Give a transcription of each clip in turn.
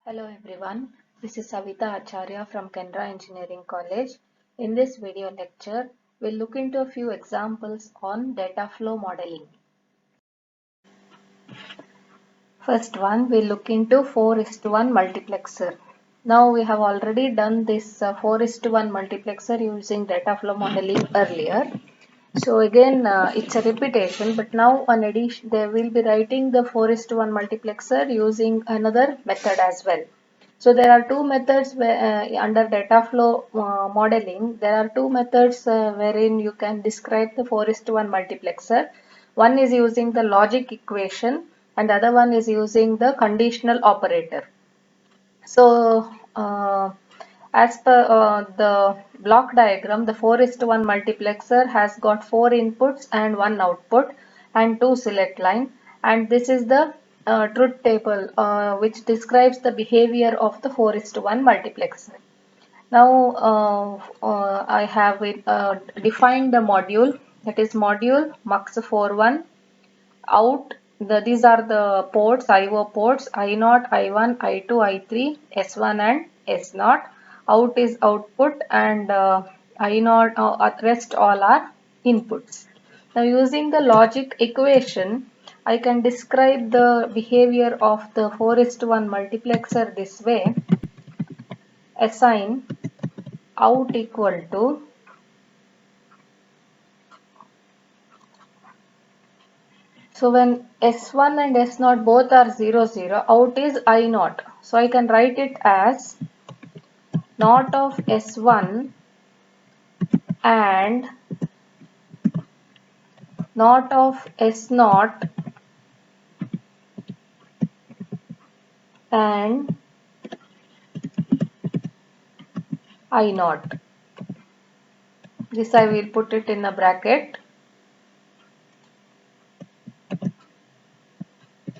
Hello everyone, this is Savita Acharya from Canara Engineering College. In this video lecture, we'll look into a few examples on data flow modeling. First one, we'll look into 4:1 multiplexer. Now we have already done this 4:1 multiplexer using data flow modeling earlier. So again, it's a repetition, but now on addition, they will be writing the 4:1 multiplexer using another method as well. So there are two methods where, under data flow modeling. There are two methods wherein you can describe the 4:1 multiplexer. One is using the logic equation and the other one is using the conditional operator. So as per the block diagram, the 4:1 multiplexer has got 4 inputs and 1 output and 2 select line, and this is the truth table which describes the behavior of the 4:1 multiplexer. Now I have defined the module, that is module mux41 out. These are the ports, IO ports, I0, I1, I2, I3, S1 and S0. Out is output and I0, rest all are inputs. Now using the logic equation, I can describe the behavior of the 4:1 multiplexer this way. Assign out equal to So when S1 and S0 both are 0, 0, out is I0. So I can write it as not of S1 and not of S0 and I0. This I will put it in a bracket.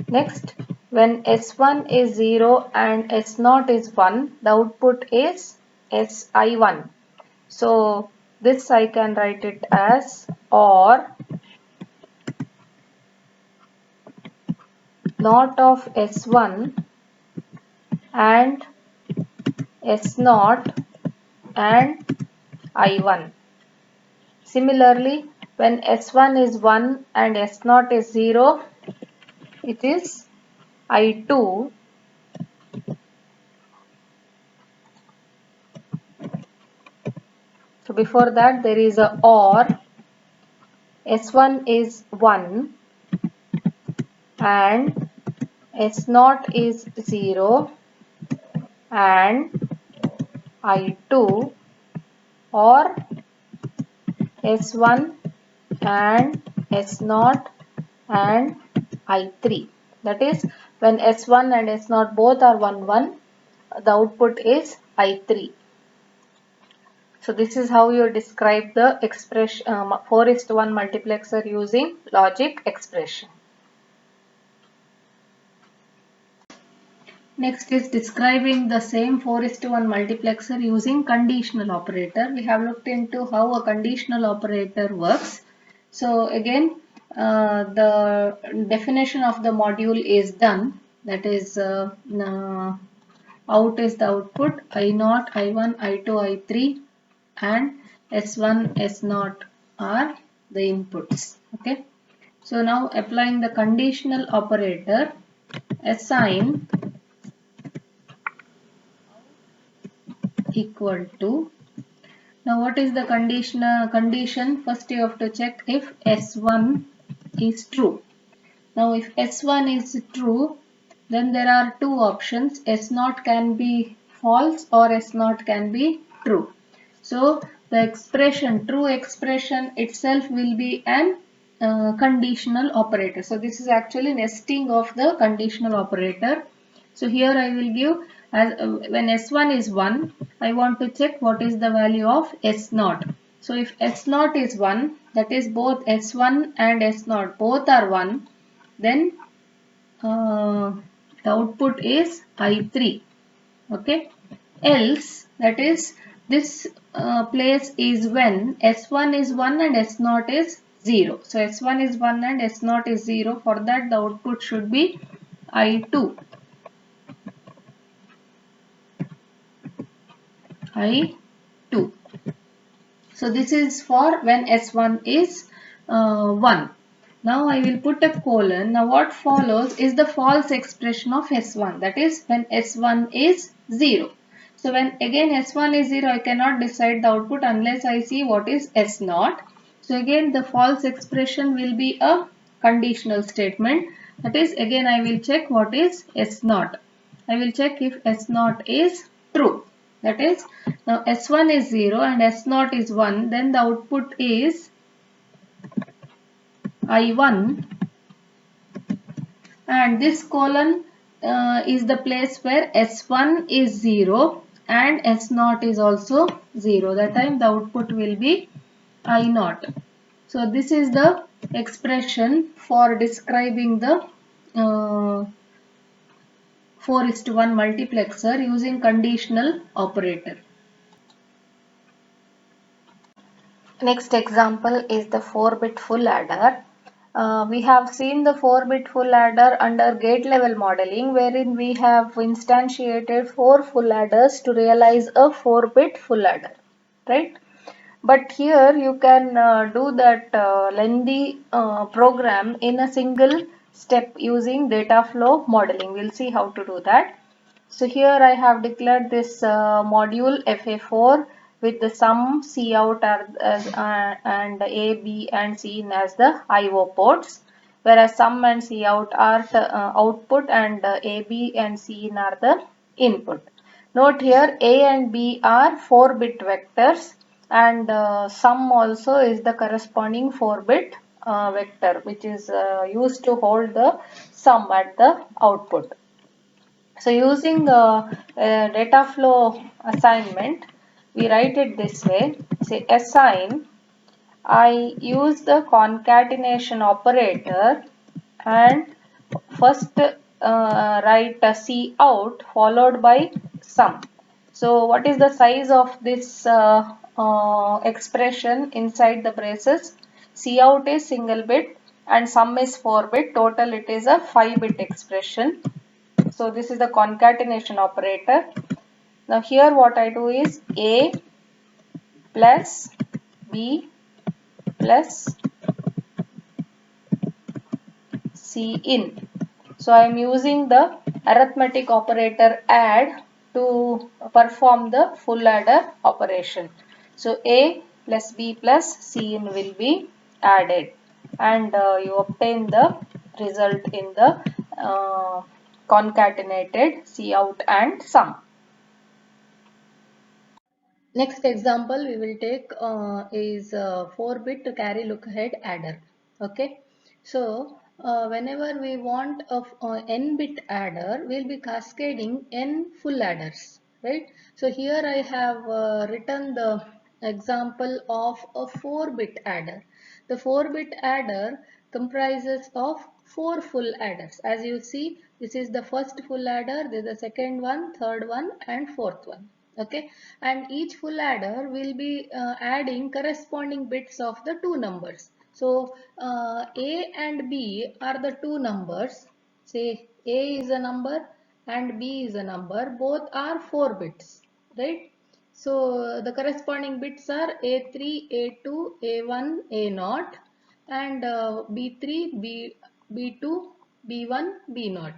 Next, when S1 is 0 and S0 is 1, the output is SI1. So this I can write it as or not of S1 and S0 and I1. Similarly, when S1 is 1 and S0 is 0, it is I2. So before that there is a or. S1 is 1 and S0 is 0 and I2 or S1 and S0 and I3. That is, when S1 and S0 both are 1, 1, the output is I3. So this is how you describe the expression 4:1 multiplexer using logic expression. Next is describing the same 4:1 multiplexer using conditional operator. We have looked into how a conditional operator works. So again, the definition of the module is done. That is, out is the output, I0, I1, I2, I3 and S1, S0 are the inputs. Okay. So now applying the conditional operator, assign equal to. Now what is the condition? First you have to check if S1 is true. Now if S1 is true, then there are two options. S0 can be false or S0 can be true. So the expression, true expression itself will be an conditional operator. So this is actually nesting of the conditional operator. So here I will give as when S1 is 1, I want to check what is the value of S0. So if S0 is 1, that is both S1 and S0 both are 1, then the output is I3. Okay. Else, that is this place is when S1 is 1 and S0 is 0. So S1 is 1 and S0 is 0. For that the output should be I2. I2. So this is for when S1 is 1. Now I will put a colon. Now what follows is the false expression of S1. That is when S1 is 0. So when again S1 is 0, I cannot decide the output unless I see what is S0. So again the false expression will be a conditional statement. That is again I will check what is S0. I will check if S0 is true. That is, now S1 is 0 and S0 is 1, then the output is I1, and this colon is the place where S1 is 0 and S0 is also 0. That time the output will be I0. So this is the expression for describing the 4:1 multiplexer using conditional operator. Next example is the 4-bit full adder. We have seen the 4-bit full adder under gate level modeling, wherein we have instantiated 4 full adders to realize a 4-bit full adder, right? But here you can do that lengthy program in a single step using data flow modeling. We'll see how to do that. So here I have declared this module FA4 with the sum, Cout and A, B and C in as the IO ports, whereas sum and Cout are the output and A, B and C in are the input. Note here A and B are 4-bit vectors, and sum also is the corresponding 4-bit vector, which is used to hold the sum at the output. So using the data flow assignment, we write it this way. Say assign, I use the concatenation operator and first write a Cout followed by sum. So what is the size of this expression inside the braces? Cout is single bit and sum is 4-bit. Total it is a 5-bit expression. So this is the concatenation operator. Now here what I do is A plus B plus C in. So I am using the arithmetic operator add to perform the full adder operation. So A plus B plus C in will be added, and you obtain the result in the concatenated Cout and sum. Next example we will take is 4-bit carry look ahead adder. Okay, so whenever we want a n-bit adder, we'll be cascading n full adders, right? So here I have written the example of a 4-bit adder. The 4-bit adder comprises of 4 full adders. As you see, this is the first full adder, this is the second one, third one and fourth one. Okay, and each full adder will be adding corresponding bits of the two numbers. So A and B are the two numbers. Say A is a number and B is a number. Both are 4 bits, right? So the corresponding bits are A3, A2, A1, A0 and B3, B2, B1, B0.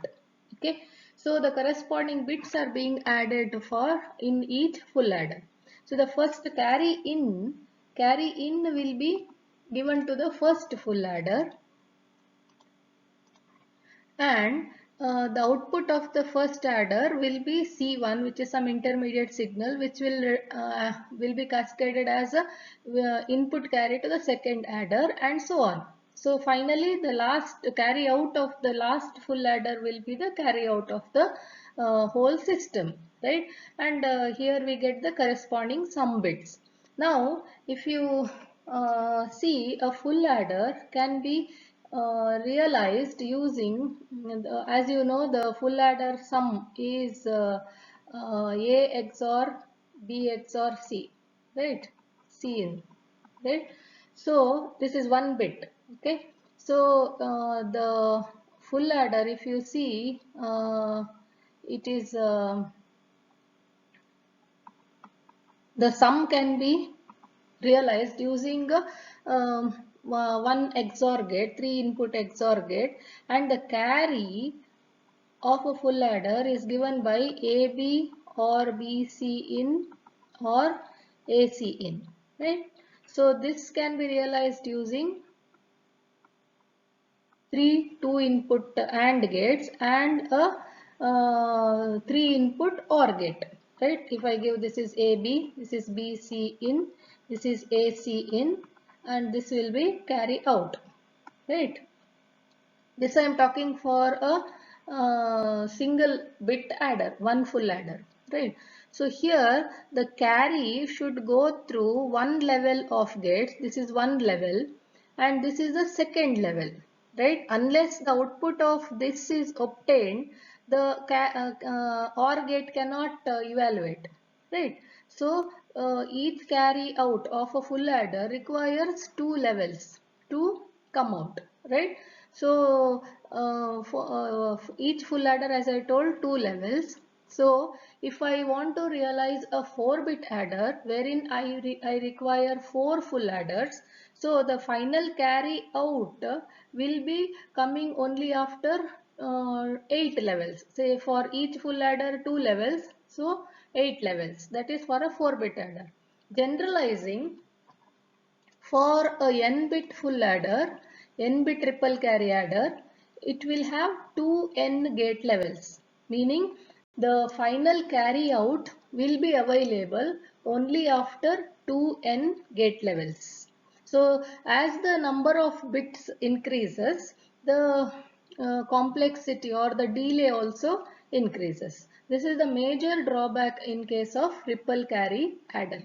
Okay, so the corresponding bits are being added for in each full adder. So the first carry in will be given to the first full adder, and the output of the first adder will be C1, which is some intermediate signal which will be cascaded as a input carry to the second adder, and so on. So finally the last carry out of the last full adder will be the carry out of the whole system, right? And here we get the corresponding sum bits. Now if you see, a full adder can be realized using, as you know, the full adder sum is A XOR B XOR C, right? Cin, right? So this is 1 bit, okay? So the full adder, if you see, it is the sum can be realized using one XOR gate, 3 input XOR gate, and the carry of a full adder is given by AB or BC in or AC in, right? So this can be realized using 3 2 input AND gates and a 3 input OR gate, right? If I give this is AB, this is BC in, this is AC in, and this will be carry out, right? This I am talking for a single bit adder, one full adder, right? So here the carry should go through one level of gates. This is one level and this is the second level, right? Unless the output of this is obtained, the OR gate cannot evaluate, right? So each carry out of a full adder requires two levels to come out, right? So for each full adder, as I told, two levels. So if I want to realize a 4-bit adder wherein I require 4 full adders, so the final carry out will be coming only after 8 levels. Say for each full adder 2 levels, so 8 levels. That is for a 4-bit adder. Generalizing, for a n-bit full adder, n-bit triple carry adder, it will have two n gate levels, meaning the final carry out will be available only after two n gate levels. So as the number of bits increases, the complexity or the delay also increases. This is the major drawback in case of ripple carry adder.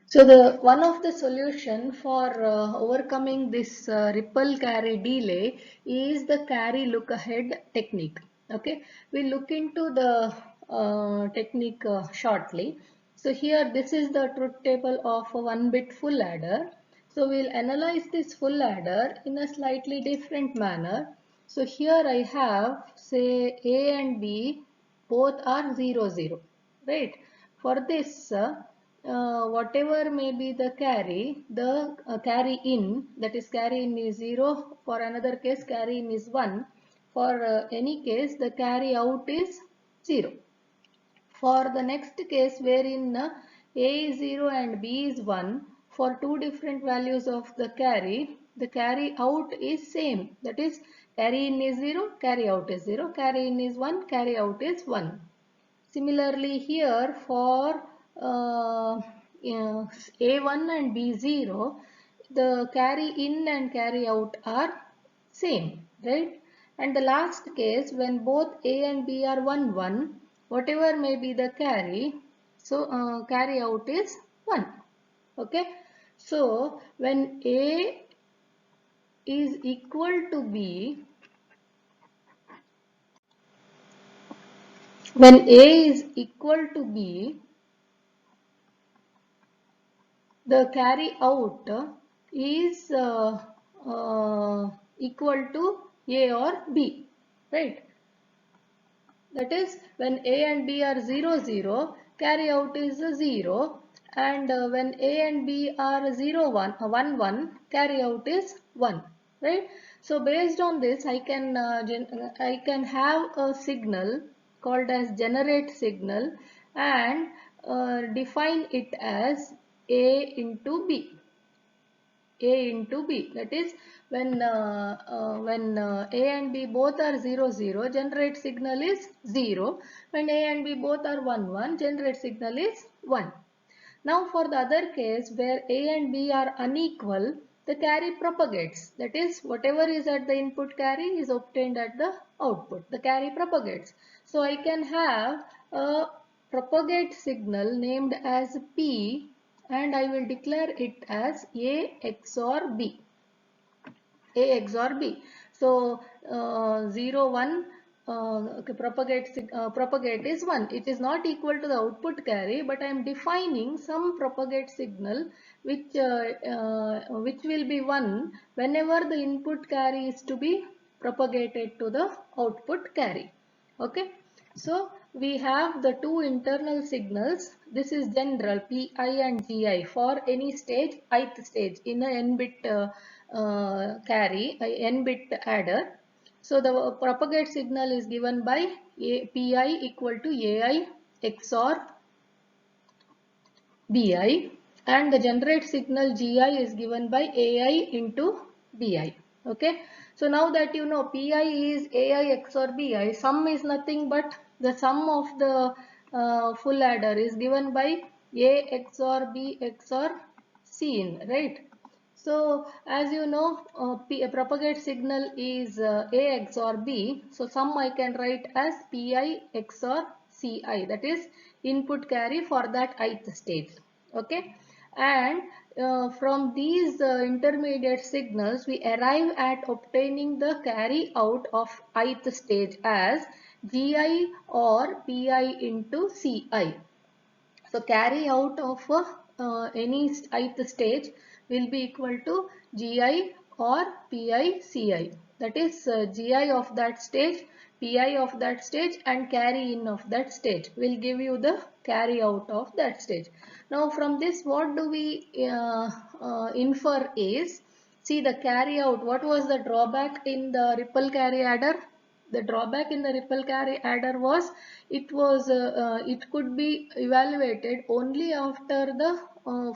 So the one of the solution for overcoming this ripple carry delay is the carry look ahead technique. Okay, we'll look into the technique shortly. So here this is the truth table of a 1-bit full adder. So we'll analyze this full adder in a slightly different manner. So here I have, say, A and B both are 0 0, right? For this whatever may be the carry, the carry in, that is carry in is 0, for another case carry in is 1, for any case the carry out is 0. For the next case wherein A is 0 and B is 1, for two different values of the carry out is same, that is carry in is 0, carry out is 0, carry in is 1, carry out is 1. Similarly here for A1 and B0, the carry in and carry out are same, right? And the last case, when both A and B are 1 1, whatever may be the carry, so carry out is 1. Okay. So when A is equal to B, when A is equal to B, the carry out is equal to A or B, right? That is, when A and B are 0 0, carry out is 0, and when A and B are 0 1, 1 1, carry out is 1, right? So based on this, I can have a signal called as generate signal and define it as A into B. A into B. That is, when A and B both are 0 0, generate signal is 0. When A and B both are 1 1, generate signal is 1. Now for the other case where A and B are unequal, the carry propagates. That is, whatever is at the input carry is obtained at the output. The carry propagates. So I can have a propagate signal named as P, and I will declare it as A XOR B. A XOR B. So 0 1 propagate is 1. It is not equal to the output carry, but I am defining some propagate signal which will be 1 whenever the input carry is to be propagated to the output carry. Okay. So we have the two internal signals. This is general Pi and Gi for any stage, ith stage in a n-bit carry, n-bit adder. So the propagate signal is given by Pi equal to Ai XOR Bi, and the generate signal Gi is given by Ai into Bi. Okay. So now that you know Pi is Ai XOR Bi, sum is nothing but the sum of the full adder is given by A XOR B XOR Cin, right? So as you know, propagate signal is A XOR B. So sum I can write as Pi XOR Ci, that is input carry for that ith stage. Okay, and from these intermediate signals we arrive at obtaining the carry out of ith stage as Gi or Pi into Ci. So carry out of any ith stage will be equal to Gi or Pi Ci. That is Gi of that stage, Pi of that stage, and carry in of that stage will give you the carry out of that stage. Now from this what do we infer is, see the carry out, what was the drawback in the ripple carry adder? The drawback in the ripple carry adder was it could be evaluated only after the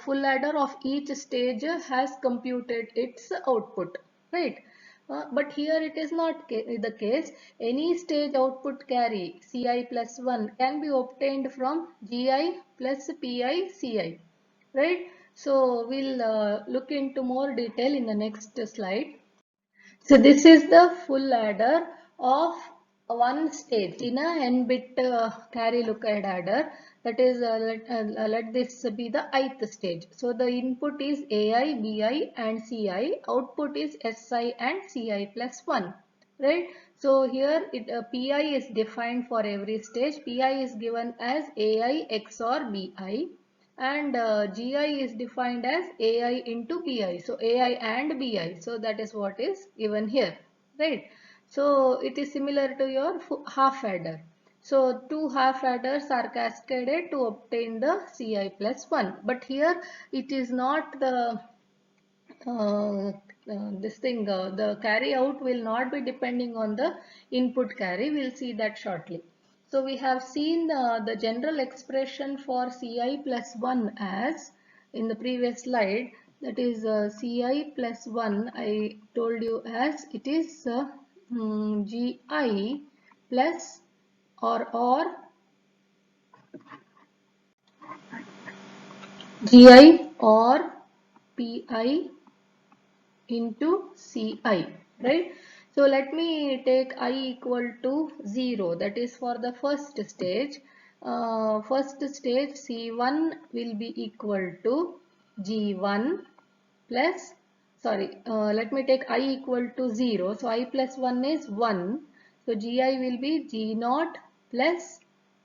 full adder of each stage has computed its output, right? But here it is not the case. Any stage output carry Ci plus 1 can be obtained from Gi plus Pi Ci, right? So we'll look into more detail in the next slide. So this is the full adder of one stage in a n-bit carry lookup adder. That is, let this be the ith stage. So the input is Ai, Bi and Ci. Output is Si and Ci plus 1. Right. So here Pi is defined for every stage. Pi is given as Ai XOR Bi, and Gi is defined as Ai into Bi. So Ai and Bi. So that is what is given here, right? So it is similar to your half adder. So two half adders are cascaded to obtain the Ci plus 1. But here it is not the the carry out will not be depending on the input carry. We'll see that shortly. So we have seen the general expression for Ci plus 1 as in the previous slide, that is Ci plus 1 I told you as it is Gi plus or Gi or Pi into Ci, right? So let me take I equal to 0, that is for the first stage. First stage C1 will be equal to G1 plus, sorry, let me take I equal to 0. So I plus 1 is 1. So Gi will be G0 plus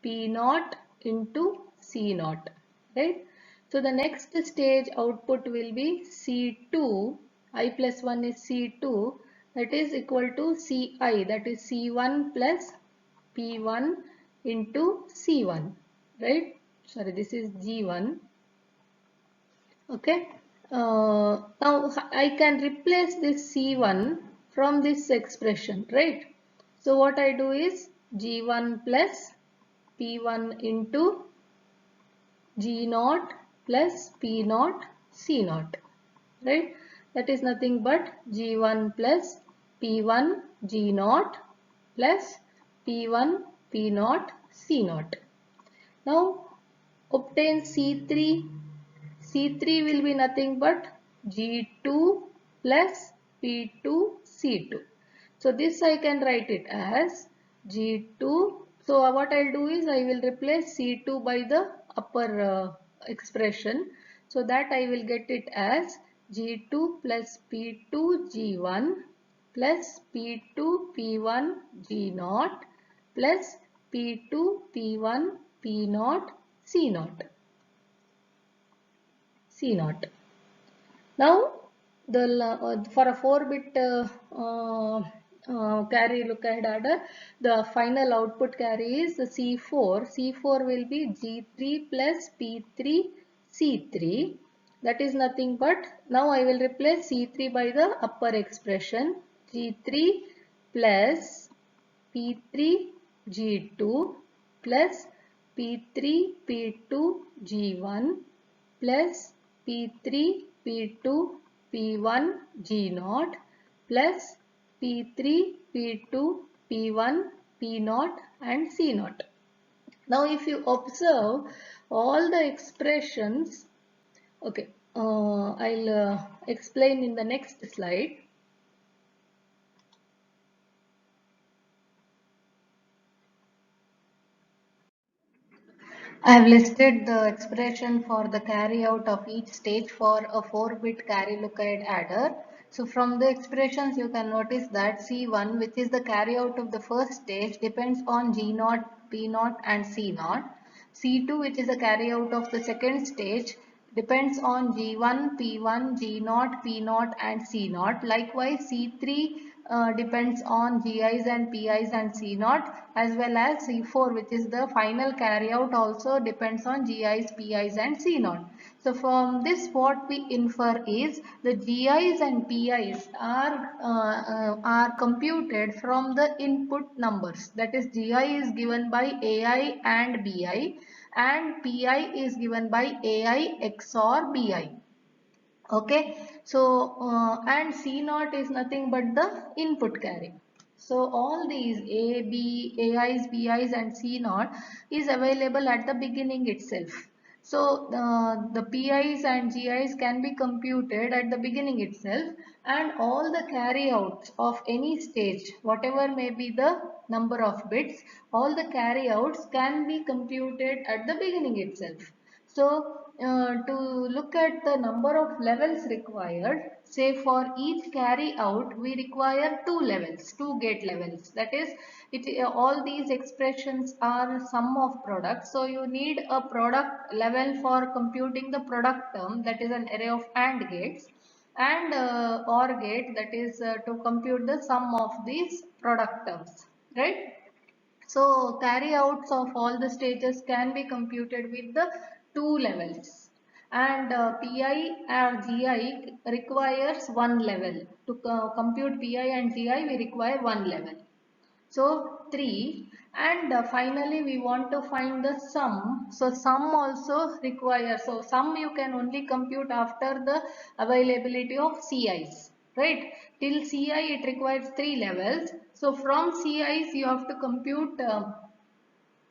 P0 into C0, right? So the next stage output will be C2. I plus 1 is C2, that is equal to Ci, that is C1 plus P1 into C1, right? Sorry, this is G1. Okay. Now I can replace this C1 from this expression, right? So what I do is G1 plus P1 into G0 plus P0 C0, right? That is nothing but G1 plus P1 G0 plus P1 P0 C0. Now obtain C3. C3 will be nothing but G2 plus P2 C2. So this I can write it as G2. So what I'll do is I will replace C2 by the upper expression. So that I will get it as G2 plus P2 G1 plus P2 P1 G0 plus P2, P1, P0, C0. C0. Now, for a 4-bit carry look ahead adder, the final output carry is C4. C4 will be G3 plus P3 C3. That is nothing but, now I will replace C3 by the upper expression, G3 plus P3 G2 plus P3 P2 G1 plus P3 P2 P1 G0 plus P3 P2 P1 P0 and C0. Now if you observe all the expressions, okay, I'll explain in the next slide. I have listed the expression for the carry out of each stage for a 4-bit carry look ahead adder. So from the expressions you can notice that C1, which is the carry out of the first stage, depends on G0, P0 and C0. C2, which is the carry out of the second stage, depends on G1, P1, G0, P0 and C0. Likewise, C3 depends on GIs and PIs and C0, as well as C4, which is the final carryout, also depends on GIs, PIs and C0. So from this what we infer is the GIs and PIs are computed from the input numbers. That is, GI is given by AI and BI and PI is given by AI XOR BI. Okay, so and C0 is nothing but the input carry. So all these A, B, AIs, BIs and C0 is available at the beginning itself. So the PIs and GIs can be computed at the beginning itself, and all the carryouts of any stage, whatever may be the number of bits, all the carryouts can be computed at the beginning itself. So to look at the number of levels required, say for each carry out we require two levels, two gate levels. That is, all these expressions are sum of products. So you need a product level for computing the product term, that is an array of AND gates, and OR gate, that is to compute the sum of these product terms, right? So carryouts of all the stages can be computed with the two levels, and PI or GI requires one level. To compute PI and GI we require one level. So 3, and finally we want to find the sum. So sum also requires, so sum you can only compute after the availability of CIs, right? Till CI it requires 3 levels. So from CIs you have to compute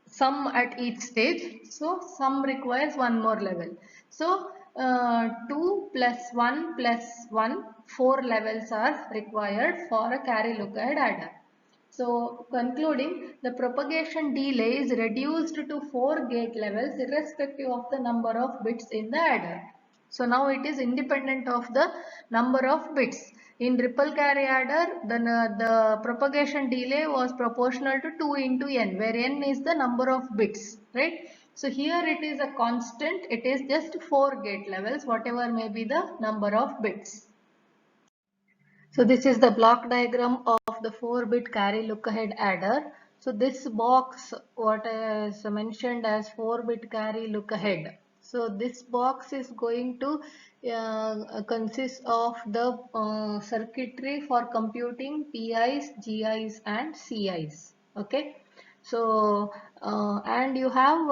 sum at each stage. So sum requires one more level. So 2 plus 1 plus 1, 4 levels are required for a carry look ahead adder. So concluding, the propagation delay is reduced to 4 gate levels irrespective of the number of bits in the adder. So now it is independent of the number of bits. In ripple carry adder, the propagation delay was proportional to 2 into n, where n is the number of bits, right? So here it is a constant, it is just 4 gate levels, whatever may be the number of bits. So this is the block diagram of the 4-bit carry look ahead adder. So this box, what is mentioned as 4-bit carry look ahead. So this box is going to consist of the circuitry for computing PIs, GIs and CIs. Okay. So and you have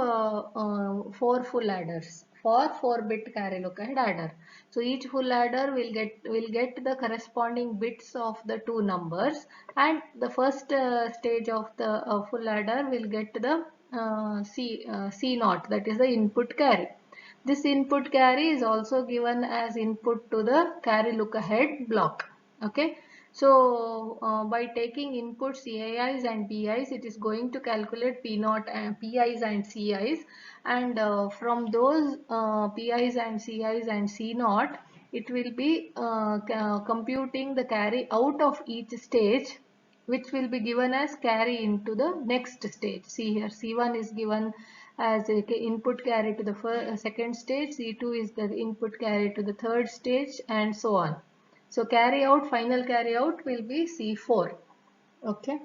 4 full adders for 4-bit carry look ahead adder. So each full adder will get the corresponding bits of the two numbers, and the first stage of the full adder will get the C0, that is the input carry. This input carry is also given as input to the carry look ahead block. Okay. So by taking inputs AIs and BIs, it is going to calculate P0 and PIs and CIs, and from those PIs and CIs and C0, it will be computing the carry out of each stage which will be given as carry into the next stage. See here, C1 is given as a input carry to the second stage, C2 is the input carry to the third stage, and so on. So carry out, final carry out will be C4. Okay.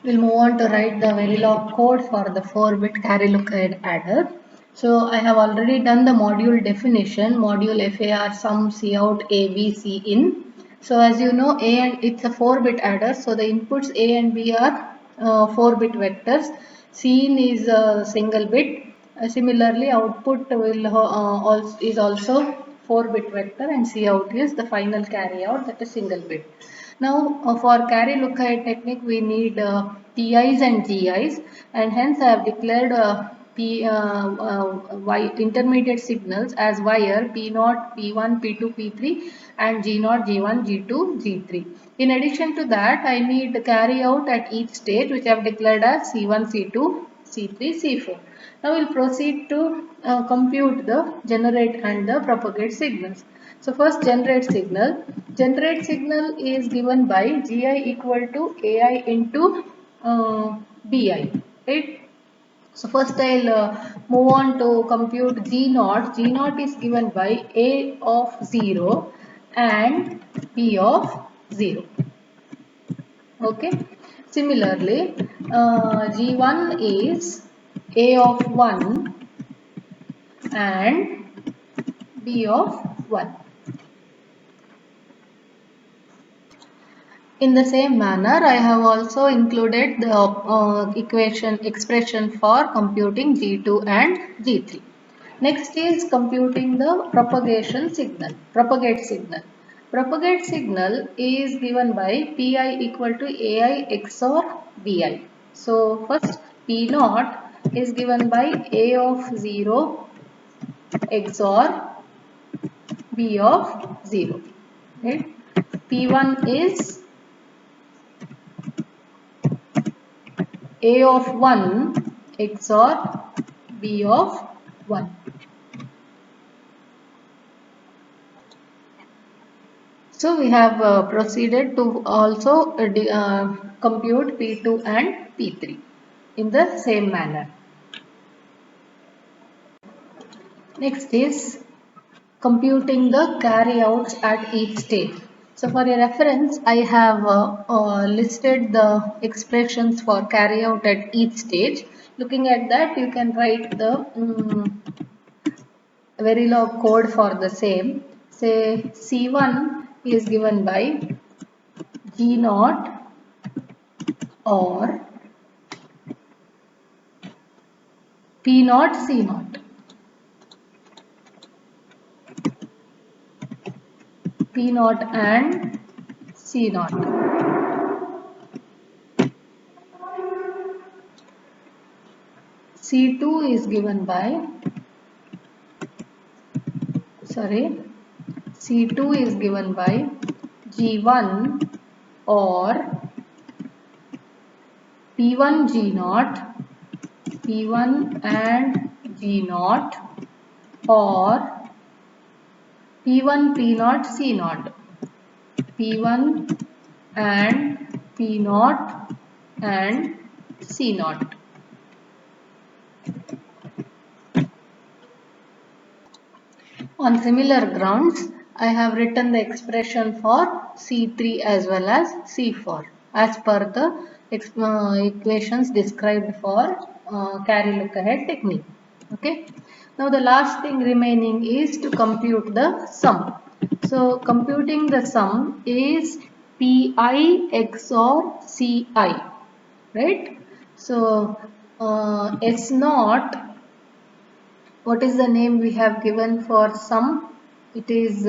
We'll move on to write the Verilog code for the 4-bit carry look ahead adder. So I have already done the module definition, module FAR sum cout A B C in. So as you know, A and it's a 4-bit adder, so the inputs A and B are 4-bit vectors. Cin is a single bit. Similarly, output is also 4-bit vector, and cout is the final carry out, that is single bit. Now for carry look ahead technique we need TIs and GIs, and hence I have declared intermediate signals as wire P0, P1, P2, P3 and G0, G1, G2, G3. In addition to that, I need carry out at each stage, which I have declared as C1, C2, C3, C4. Now we'll proceed to compute the generate and the propagate signals. So first generate signal. Generate signal is given by Gi equal to Ai into Bi, right? So first I'll move on to compute G0. G0 is given by A of 0 and B of 0. Okay. Similarly, G1 is A of 1 and B of 1. In the same manner, I have also included the expression for computing G2 and G3. Next is computing the propagate signal. Propagate signal is given by Pi equal to Ai XOR Bi. So first P0 is given by A of 0 XOR B of 0. Right? P1 is A of 1 XOR B of 1. So we have proceeded to also compute P2 and P3 in the same manner. Next is computing the carryouts at each stage. So for your reference, I have listed the expressions for carryout at each stage. Looking at that, you can write the Verilog code for the same. Say C1 is given by G0 or P0 C0. P0 and C0. C2 is given by C2 is given by G1 or P1 G0, P1 and G0 or P1 P0 C0, P1 and P0 and C0. On similar grounds, I have written the expression for C3 as well as C4 as per the equations described for carry look ahead technique. Okay. Now the last thing remaining is to compute the sum. So computing the sum is Pi XOR Ci, right? So S0, what is the name we have given for sum? It is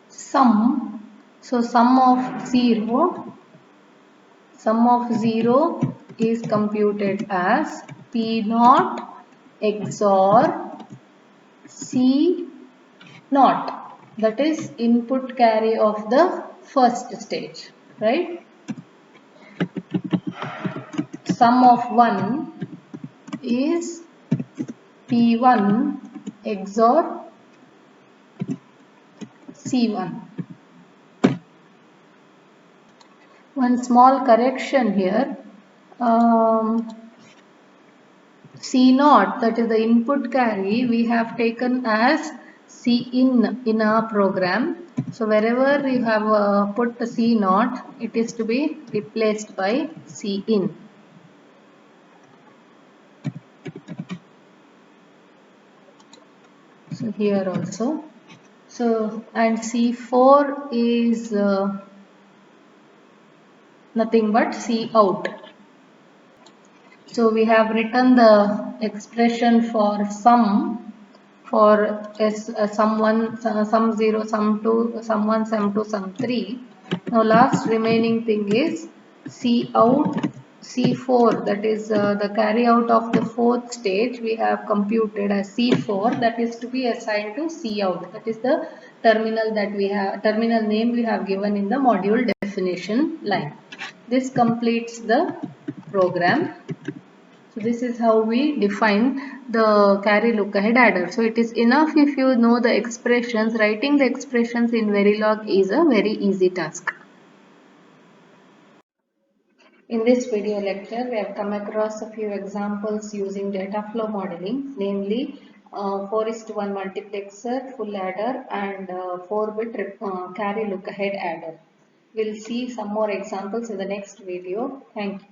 sum. So sum of 0 is computed as P0 XOR C0, that is input carry of the first stage, right? Sum of 1 is P1 XOR C1. One small correction here. C0, that is the input carry, we have taken as Cin our program. So wherever you have put the C0, it is to be replaced by Cin. So here also. So and C4 is nothing but C out. So we have written the expression for sum for sum 1, sum 0, sum 2, sum 1, sum 2, sum 3. Now last remaining thing is C out C4, that is the carry out of the fourth stage we have computed as C4, that is to be assigned to C out. That is the terminal name we have given in the module definition line. This completes the program. So this is how we define the carry look ahead adder. So it is enough if you know the expressions. Writing the expressions in Verilog is a very easy task. In this video lecture, we have come across a few examples using data flow modeling, namely 4:1 multiplexer, full adder and 4-bit carry look ahead adder. We'll see some more examples in the next video. Thank you.